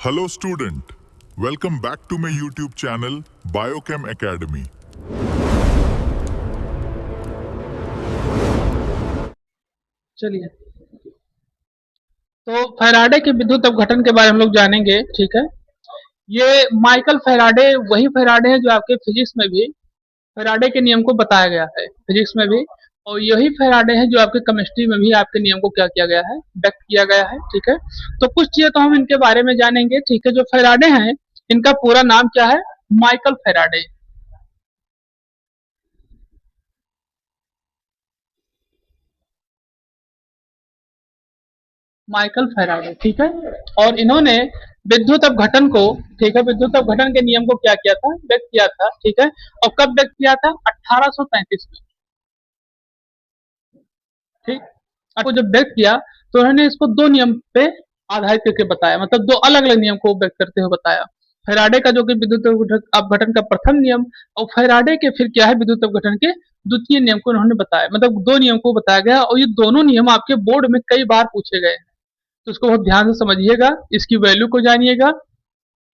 Hello student, welcome back to my YouTube channel Biochem Academy. चलिए, तो Faraday के विद्युत अपघटन के बारे में हम लोग जानेंगे। ठीक है, ये माइकल फैराडे वही फैराडे है जो आपके फिजिक्स में भी फैराडे के नियम को बताया गया है फिजिक्स में भी, और यही फैराडे है जो आपके केमिस्ट्री में भी आपके नियम को क्या किया गया है, व्यक्त किया गया है। ठीक है, तो कुछ चीजें तो हम इनके बारे में जानेंगे। ठीक है, जो फैराडे हैं इनका पूरा नाम क्या है? Michael Faraday. माइकल फैराडे, ठीक है। और इन्होंने विद्युत अपघटन को, ठीक है, विद्युत अपघटन के नियम को क्या किया था, व्यक्त किया था। ठीक है, और कब व्यक्त किया था? 1835 में। ठीक, आपको जब व्यक्त किया तो उन्होंने इसको दो नियम पे आधारित करके बताया, मतलब दो अलग अलग नियम को व्यक्त करते हुए बताया। फैराडे का जो कि विद्युत अपघटन का प्रथम नियम, और फैराडे के फिर क्या है विद्युत अपघटन के द्वितीय नियम को उन्होंने बताया, मतलब दो नियम को बताया गया। और ये दोनों नियम आपके बोर्ड में कई बार पूछे गए हैं, तो इसको बहुत ध्यान से समझिएगा, इसकी वैल्यू को जानिएगा,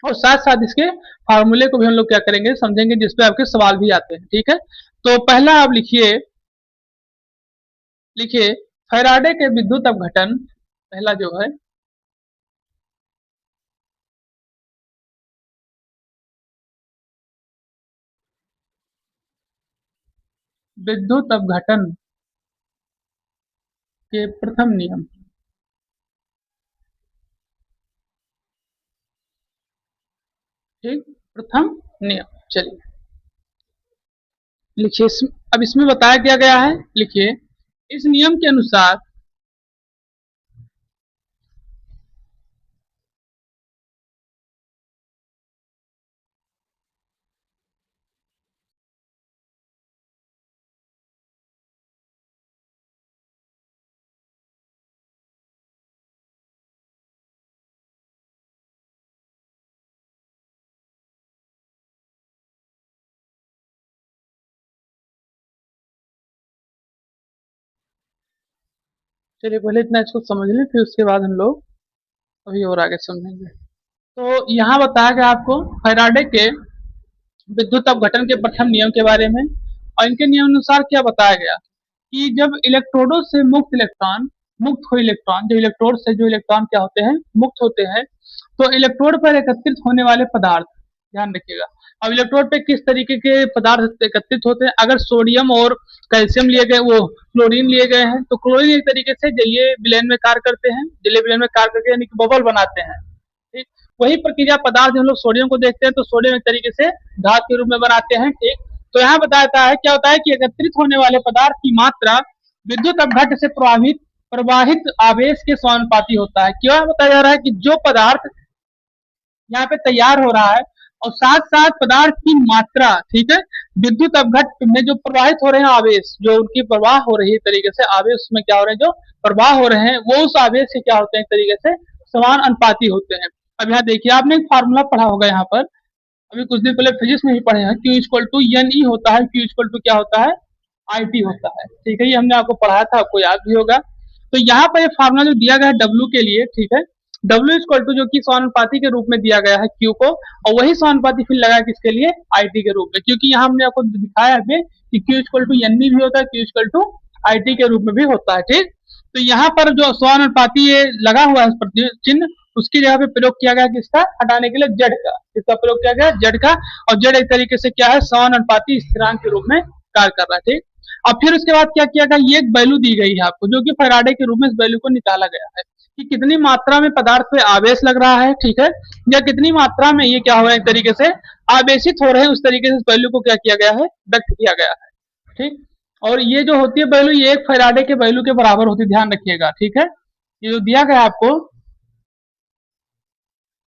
और साथ साथ इसके फार्मूले को भी हम लोग क्या करेंगे, समझेंगे, जिसपे आपके सवाल भी आते हैं। ठीक है, तो पहला आप लिखिए, लिखिए फैराडे के विद्युत अपघटन। पहला जो है विद्युत अपघटन के प्रथम नियम। ठीक, प्रथम नियम। चलिए लिखिए, अब इसमें बताया क्या गया है, लिखिए इस नियम के अनुसार चलिए पहले इतना इसको समझ लें, फिर उसके बाद हम लोग अभी और आगे समझेंगे। तो यहाँ बताया गया आपको फैराडे के विद्युत अपघटन के प्रथम नियम के बारे में, और इनके नियम अनुसार क्या बताया गया कि जब इलेक्ट्रोडों से मुक्त हुए इलेक्ट्रॉन, जो इलेक्ट्रोड से जो इलेक्ट्रॉन क्या होते हैं, मुक्त होते हैं, तो इलेक्ट्रोड पर एकत्रित होने वाले पदार्थ, ध्यान रखिएगा। अब इलेक्ट्रोड पे किस तरीके के पदार्थ एकत्रित होते हैं? अगर सोडियम और कैल्शियम लिए गए, वो क्लोरीन लिए गए हैं, तो क्लोरीन एक तरीके से जलीय विलयन में कार्य करते हैं, जलीय विलयन में कार्य करके यानी कि बबल बनाते हैं। ठीक, वही प्रक्रिया पदार्थ हम लोग सोडियम को देखते हैं, तो सोडियम एक तरीके से धातु के रूप में बनाते हैं। ठीक, तो यहाँ बताता है, क्या होता है कि एकत्रित होने वाले पदार्थ की मात्रा विद्युत अपघट्ट से प्रवाहित आवेश के समानुपाती होता है। क्या बताया जा रहा है कि जो पदार्थ यहाँ पे तैयार हो रहा है, और साथ साथ पदार्थ की मात्रा, ठीक है, विद्युत अपघट्ट में जो प्रवाहित हो रहे हैं आवेश, जो उनकी प्रवाह हो रही है तरीके से, आवेश में क्या हो रहे हैं, जो प्रवाह हो रहे हैं, वो उस आवेश से क्या होते हैं, एक तरीके से समान अनुपाती होते हैं। अब यहाँ देखिए, आपने एक फार्मूला पढ़ा होगा यहाँ पर, अभी कुछ दिन पहले फिजिक्स में ही पढ़े हैं, Q equal to N E होता है, क्यू इक्वल टू क्या होता है, आई टी होता है। ठीक है, ये हमने आपको पढ़ाया था, आपको याद भी होगा। तो यहाँ पर ये फार्मूला जो दिया गया है डब्ल्यू के लिए, ठीक है, डब्ल्यू इक्वल टू जो कि समानुपाती के रूप में दिया गया है क्यू को, और वही समानुपाती फिर लगा किसके लिए, आई टी के रूप में, क्योंकि यहाँ हमने आपको दिखाया है कि Q equal to N E भी होता है, Q equal to I T के रूप में भी होता है। ठीक, तो यहाँ पर जो समानुपाती ये लगा हुआ है चिन्ह, उसकी जगह पे प्रयोग किया गया किसका, हटाने के लिए जेड का, किसका प्रयोग किया गया, जेड का। और जेड एक तरीके से क्या है, समानुपाती स्थिरांक के रूप में कार्य कर रहा है। ठीक, और फिर उसके बाद क्या किया गया, ये एक वैल्यू दी गई है आपको, जो कि फैराडे के रूप में इस वैल्यू को निकाला गया है कि कितनी मात्रा में पदार्थ पे आवेश लग रहा है, ठीक है, या कितनी मात्रा में ये क्या हो रहा है, एक तरीके से आवेशित हो रहे हैं, उस तरीके से इस वैल्यू को क्या किया गया है, व्यक्त किया गया है। ठीक, और ये जो होती है वैल्यू, ये एक फैराडे के वैल्यू के बराबर होती है, ध्यान रखिएगा। ठीक है, ये जो दिया गया आपको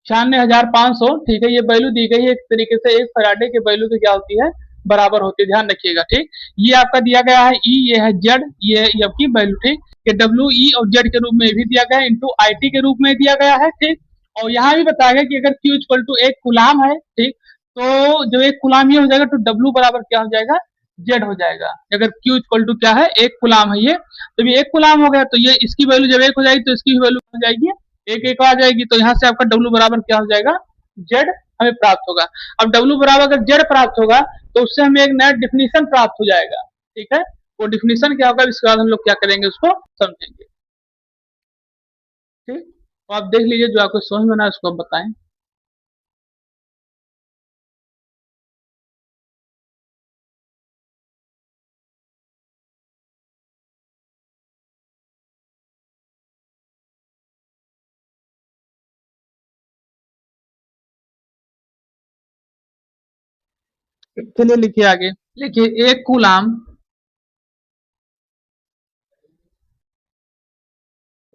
96,500, ठीक है, ये वैल्यू दी गई है एक तरीके से एक फैराडे के वैल्यू की क्या होती है, बराबर होती है, ध्यान रखिएगा। ठीक, ये आपका दिया गया है ई, ये है जेड, ये आपकी वैल्यू। ठीक, ये डब्ल्यू ई और जेड के रूप में भी दिया गया है, इंटू आई टी के रूप में दिया गया है। ठीक, और यहाँ भी बताया गया कि अगर क्यू इक्वल टू एक गुलाम है, ठीक, तो जो एक गुलाम ये हो जाएगा, तो डब्ल्यू बराबर क्या हो जाएगा, जेड हो जाएगा। अगर क्यू इक्वल टू क्या है, एक गुलाम है ये, तो ये एक गुलाम हो गया, तो ये इसकी वैल्यू जब एक हो जाएगी, तो इसकी वैल्यू हो जाएगी एक आ जाएगी तो यहाँ से आपका डब्ल्यू बराबर क्या हो जाएगा, जेड हमें प्राप्त होगा। अब डब्ल्यू बराबर अगर जेड प्राप्त होगा तो उससे हमें एक नया डिफिनीशन प्राप्त हो जाएगा, ठीक है। वो डिफिनीशन क्या होगा इसके बाद हम लोग क्या करेंगे उसको समझेंगे, ठीक। तो आप देख लीजिए जो आपको समझ में ना उसको बताएं। चलिए लिखिए आगे, लिखिए एक कूलाम,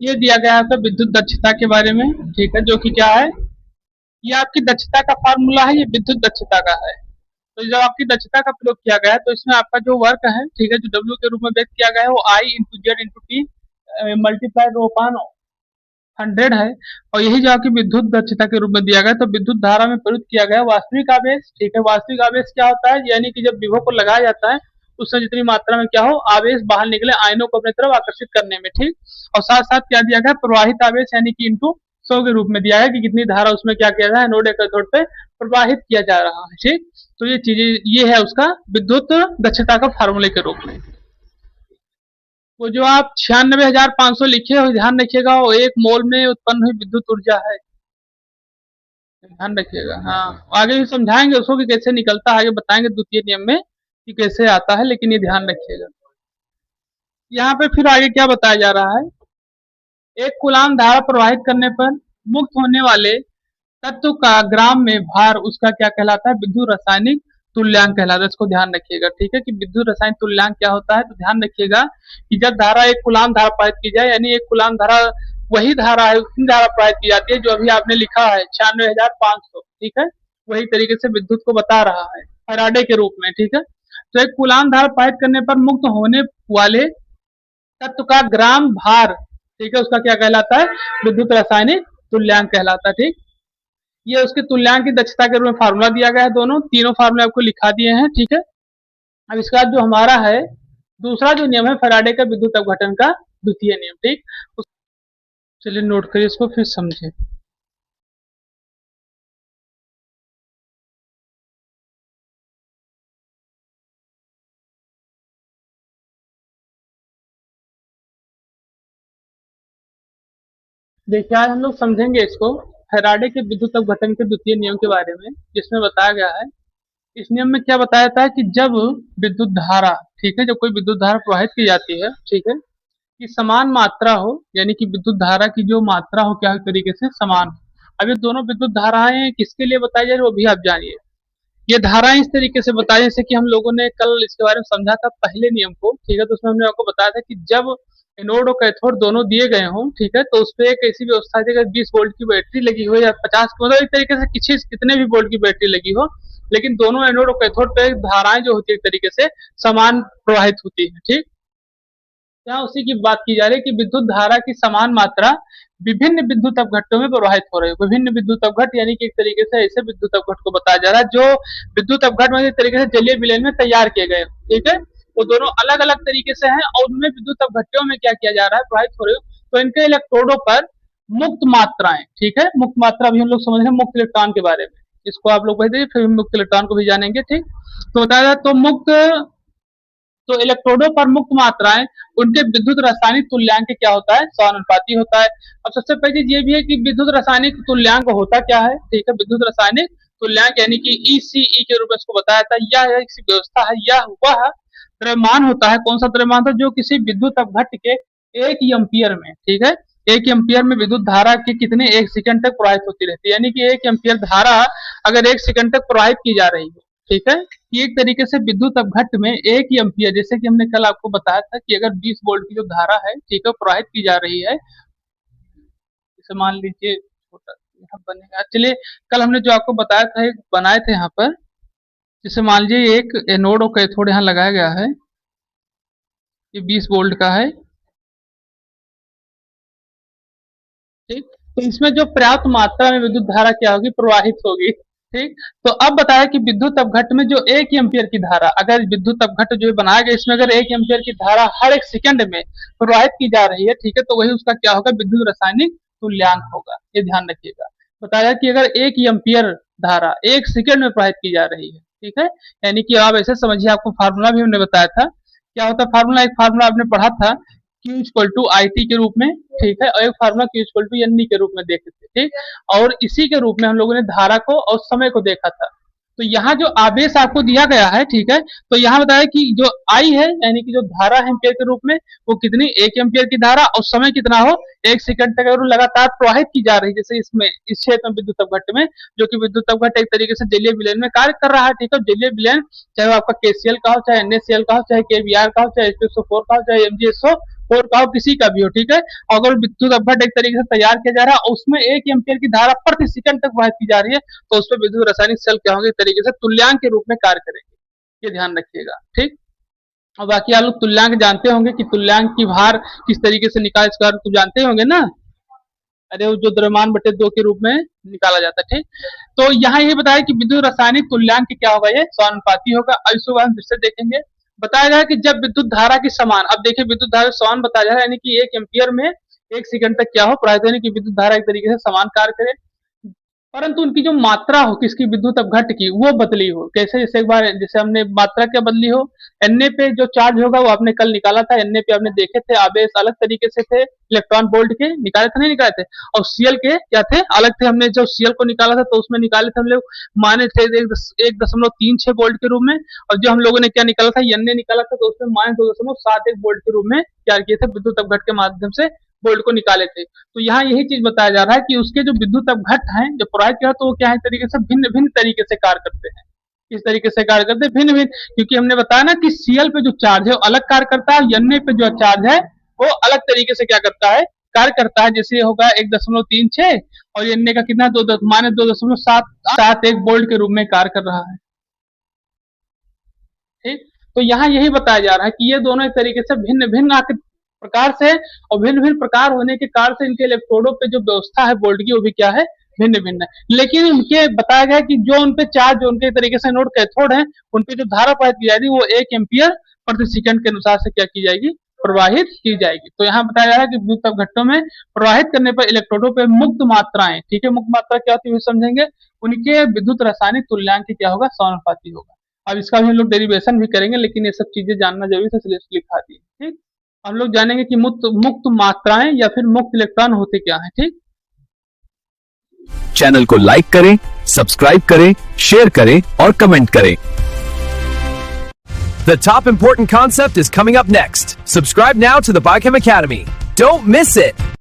ये दिया गया है आपका विद्युत दक्षता के बारे में, ठीक है, जो कि क्या है, ये आपकी दक्षता का फार्मूला है, ये विद्युत दक्षता का है। तो जब आपकी दक्षता का प्रयोग किया गया है तो इसमें आपका जो वर्क है, ठीक है, जो डब्ल्यू के रूप में व्यक्त किया गया है वो I into Z into T multiplied रोपान 100 है। और यही जो आपकी विद्युत दक्षता के रूप में दिया गया है, तो विद्युत धारा में प्रयुक्त किया गया वास्तविक आवेश, ठीक है। वास्तविक आवेश क्या होता है, यानी कि जब विभव को लगाया जाता है उससे जितनी मात्रा में क्या हो आवेश बाहर निकले आयनों को अपनी तरफ आकर्षित करने में, ठीक। और साथ साथ क्या दिया गया, प्रवाहित आवेश यानी कि इंटू 100 के रूप में दिया है कि कितनी धारा उसमें क्या किया जाए एनोड या कैथोड पे प्रवाहित किया जा रहा है, ठीक। तो ये चीजें, ये है उसका विद्युत दक्षता का फार्मूले के रूप में। वो जो आप 96,500 लिखे हो ध्यान रखिएगा, वो 1 मोल में उत्पन्न हुई विद्युत ऊर्जा है, ध्यान रखिएगा। हाँ, आगे भी समझाएंगे उसको कि कैसे निकलता है, आगे बताएंगे द्वितीय नियम में कि कैसे आता है, लेकिन ये ध्यान रखिएगा। यहाँ पे फिर आगे क्या बताया जा रहा है, एक कूलाम धारा प्रवाहित करने पर मुक्त होने वाले तत्व का ग्राम में भार उसका क्या कहलाता है, विद्युत रासायनिक तुल्यांक कहलाता है। इसको ध्यान रखिएगा, ठीक है, कि विद्युत रासायनिक तुल्यांक क्या होता है। तो ध्यान रखिएगा कि जब धारा एक कूलाम धारा प्रवाहित की जाए, यानी एक कूलाम धारा वही धारा है, उतनी धारा प्रवाहित की जाती है जो अभी आपने लिखा है 96,500, ठीक है। वही तरीके से विद्युत को बता रहा है फैराडे के रूप में, ठीक है। तो एक कूलाम धारा प्रवाहित करने पर मुक्त होने वाले तत्व का ग्राम भार, ठीक है, उसका क्या कहलाता है, विद्युत रासायनिक तुल्यांक कहलाता है, ठीक। ये उसके तुल्यांक की दक्षता के रूप में फार्मूला दिया गया है, दोनों तीनों फार्मूले आपको लिखा दिए हैं, ठीक है। अब इसके बाद जो हमारा है दूसरा जो नियम है फैराडे का विद्युत अपघटन का द्वितीय नियम, ठीक। चलिए नोट करिए इसको फिर समझे। देखिए आज हम लोग समझेंगे इसको फैराडे के विद्युत अपघटन के द्वितीय नियम के बारे में, जिसमें बताया गया है, इस नियम में क्या बताया जाता है कि जब विद्युत धारा, ठीक है, जब कोई विद्युत धारा प्रवाहित की जाती है, ठीक है, कि समान मात्रा हो, यानी कि विद्युत धारा की जो मात्रा हो क्या तरीके से समान हो। अब ये दोनों विद्युत धाराएं किसके लिए बताई जा रही है वो भी आप जानिए। ये धाराएं इस तरीके से बताई, जैसे कि हम लोगों ने कल इसके बारे में समझा था पहले नियम को, ठीक है। तो उसमें हमने आपको बताया था कि जब एनोड और कैथोड दोनों दिए गए हों, ठीक है, तो उस पर एक ऐसी व्यवस्था है अगर 20 वोल्ट की बैटरी लगी हो या 50, मतलब एक तरीके से कितने भी वोल्ट की बैटरी लगी हो, लेकिन दोनों एनोड और कैथोड पे धाराएं जो होती है एक तरीके से समान प्रवाहित होती है, ठीक। यहाँ उसी की बात की जा रही है कि विद्युत धारा की समान मात्रा विभिन्न विद्युत अपघट्टों में प्रवाहित हो रही है। विभिन्न विद्युत अपघट यानी कि एक तरीके से ऐसे विद्युत अपघट को बताया जा रहा है जो विद्युत अपघट में एक तरीके से जलीय विलयन में तैयार किए गए, ठीक है। वो दोनों अलग अलग तरीके से हैं और उनमें विद्युत अपघट्टों में क्या किया जा रहा है, प्रवाहित हो रही है। तो इनके इलेक्ट्रोडों पर मुक्त मात्राएं, ठीक है, मुक्त मात्रा अभी हम लोग समझ रहे हैं मुक्त इलेक्ट्रॉन के बारे में, इसको आप लोग बता दीजिए फिर मुक्त इलेक्ट्रॉन को भी जानेंगे, ठीक। तो बताया जाए तो मुक्त, तो इलेक्ट्रोडों पर मुक्त मात्राएं उनके विद्युत रासायनिक तुल्यांक क्या होता है, समानुपाती होता है। अब सबसे पहली चीज ये भी है कि विद्युत रासायनिक तुल्यांक होता क्या है, ठीक है। विद्युत रासायनिक तुल्यांक यानी कि ईसीई के रूप में इसको बताया था, यह एक व्यवस्था है, यह वह द्रव्यमान होता है, कौन सा द्रव्यमान था, जो किसी विद्युत अपघट्ट के 1 एम्पियर में, ठीक है, 1 एम्पियर में विद्युत धारा की कितने 1 सेकंड तक प्रवाहित होती रहती है, यानी कि 1 एम्पियर धारा अगर 1 सेकंड तक प्रवाहित की जा रही है, ठीक है। कि एक तरीके से विद्युत अपघट्ट में 1 एम्पियर, जैसे कि हमने कल आपको बताया था कि अगर 20 वोल्ट की जो धारा है, ठीक है, प्रवाहित की जा रही है, जैसे मान लीजिए छोटा यहाँ बनेगा, चलिए कल हमने जो आपको बताया था एक बनाए थे यहाँ पर, जैसे मान लीजिए एक एनोड और कैथोड यहाँ लगाया गया है, ये 20 वोल्ट का है, ठीक। तो इसमें जो पर्याप्त मात्रा में विद्युत धारा क्या होगी, प्रवाहित होगी, ठीक। तो अब बताया कि विद्युत अपघट्ट में जो 1 एम्पियर की धारा, अगर विद्युत अपघट्ट जो बनाया गया इसमें अगर 1 एम्पियर की धारा हर 1 सेकंड में प्रवाहित की जा रही है, ठीक है, तो वही उसका क्या होगा, विद्युत रासायनिक तुल्यांक होगा, ये ध्यान रखिएगा। बताया कि अगर 1 एम्पियर धारा 1 सेकंड में प्रवाहित की जा रही है, ठीक है, यानी कि आप ऐसे समझिए, आपको फार्मूला भी हमने बताया था, क्या होता है फार्मूला, एक फार्मूला आपने पढ़ा था Q इक्वल टू IT के रूप में, ठीक है, और एक formula Q equal to NE के रूप में देखे थे, ठीक, और इसी के रूप में हम लोगों ने धारा को और समय को देखा था। तो यहाँ जो आवेश आपको दिया गया है, ठीक है, तो यहाँ बताया कि जो I है, यानी कि जो धारा है एम्पियर के रूप में, वो कितनी 1 एम्पियर की धारा, और समय कितना हो 1 सेकंड तक अगर लगातार प्रवाहित की जा रही है, जैसे इसमें इस क्षेत्र में विद्युत अपघट्ट में, जो कि विद्युत अपघट्ट एक तरीके से जलीय विलयन में कार्य कर रहा है, ठीक है, जलीय विलयन चाहे वो आपका KCl का हो, चाहे NaCl का हो, चाहे KBr का हो, चाहे H2SO4 का हो, चाहे MgSO4 का हो, किसी का भी हो, ठीक है, अगर विद्युत अपघट्ट एक तरीके से तैयार किया जा रहा है, उसमें 1 एम्पियर की धारा प्रति सेकंड तक प्रवाहित की जा रही है, तो उसमें विद्युत रासायनिक सेल क्या होंगे, एक तरीके से तुल्यांक के रूप में कार्य करेंगे, ये ध्यान रखिएगा, ठीक। और बाकी आप लोग तुल्यांक जानते होंगे कि तुल्यांक की भार किस तरीके से निकाल, इसका तो जानते होंगे ना, अरे वो जो द्रव्यमान बटे 2 के रूप में निकाला जाता है, ठीक। तो यहाँ ये बताया कि विद्युत रासायनिक तुल्यांक क्या होगा, ये समानुपाती होगा। अब इसको हम फिर से देखेंगे। बताया गया कि जब विद्युत धारा की समान, अब देखिए विद्युत धारा समान बताया जा रहा है, यानी कि 1 एम्पियर में 1 सेकंड तक क्या हो प्रवाहित, यानी कि विद्युत धारा एक तरीके से समान कार्य करे, परंतु उनकी जो मात्रा हो किसकी, विद्युत अपघट्ट की, वो बदली हो। कैसे, जैसे एक बार जैसे हमने मात्रा क्या बदली हो, Na पे जो चार्ज होगा वो आपने कल निकाला था, Na पे आपने देखे थे आवेश अलग तरीके से थे, इलेक्ट्रॉन वोल्ट के निकाले थे, नहीं निकाले थे, और Cl के क्या थे, अलग थे। हमने जो Cl को निकाला था तो उसमें निकाले थे हम लोग माने थे 1.36 वोल्ट के रूप में, और जो हम लोगों ने क्या निकाला था, Na निकाला था, तो उसमें माइनस 2.71 वोल्ट के रूप में क्या किए थे, विद्युत अपघट्ट के माध्यम से वोल्ट को निकाले थे। तो यहाँ यही चीज बताया जा रहा है कि उसके जो विद्युत अपघट्ट हैं, जो प्रवाहित किया, तो वो क्या है तरीके से भिन्न भिन्न तरीके से कार्य करते हैं। किस तरीके से कार्य करते हैं, भिन्न भिन्न, क्योंकि हमने बताया ना कि Cl पे जो चार्ज है वो अलग कार्य करता है, Na पे जो चार्ज है वो अलग तरीके से क्या करता है, कार्य करता है। जैसे होगा 1.36 और Na का कितना, 2.771 वोल्ट के रूप में कार्य कर रहा है, ठीक। तो यहाँ यही बताया जा रहा है कि ये दोनों एक तरीके से भिन्न भिन्न प्रकार से, और भिन्न भिन्न प्रकार होने के कारण से इनके इलेक्ट्रोडों पे जो व्यवस्था है वोल्ट की, वो भी क्या है, भिन्न भिन्न है। लेकिन उनके बताया गया कि जो उनपे चार्ज, जो उनके तरीके से नोड कैथोड है, उनपे जो धारा प्रवाहित की जाएगी वो 1 एम्पियर प्रति सेकंड के अनुसार से क्या की जाएगी, प्रवाहित की जाएगी। तो यहाँ बताया जा रहा है कि विद्युत अपघट्टों में प्रवाहित करने पर इलेक्ट्रोडों पे मुक्त मात्राएं, ठीक है, मुक्त मात्रा क्या होती है समझेंगे, उनके विद्युत रासायनिक तुल्यांक क्या होगा, समानुपाती होगा। अब इसका भी हम लोग डेरिवेशन भी करेंगे, लेकिन ये सब चीजें जानना जरूरी है, इसलिए लिखा दी, ठीक। हम लोग जानेंगे कि मुक्त मात्राएं या फिर मुक्त इलेक्ट्रॉन होते क्या हैं, ठीक। चैनल को लाइक करें, सब्सक्राइब करें, शेयर करें और कमेंट करें। The top important concept is coming up next. Subscribe now to the Biochem Academy. Don't miss it.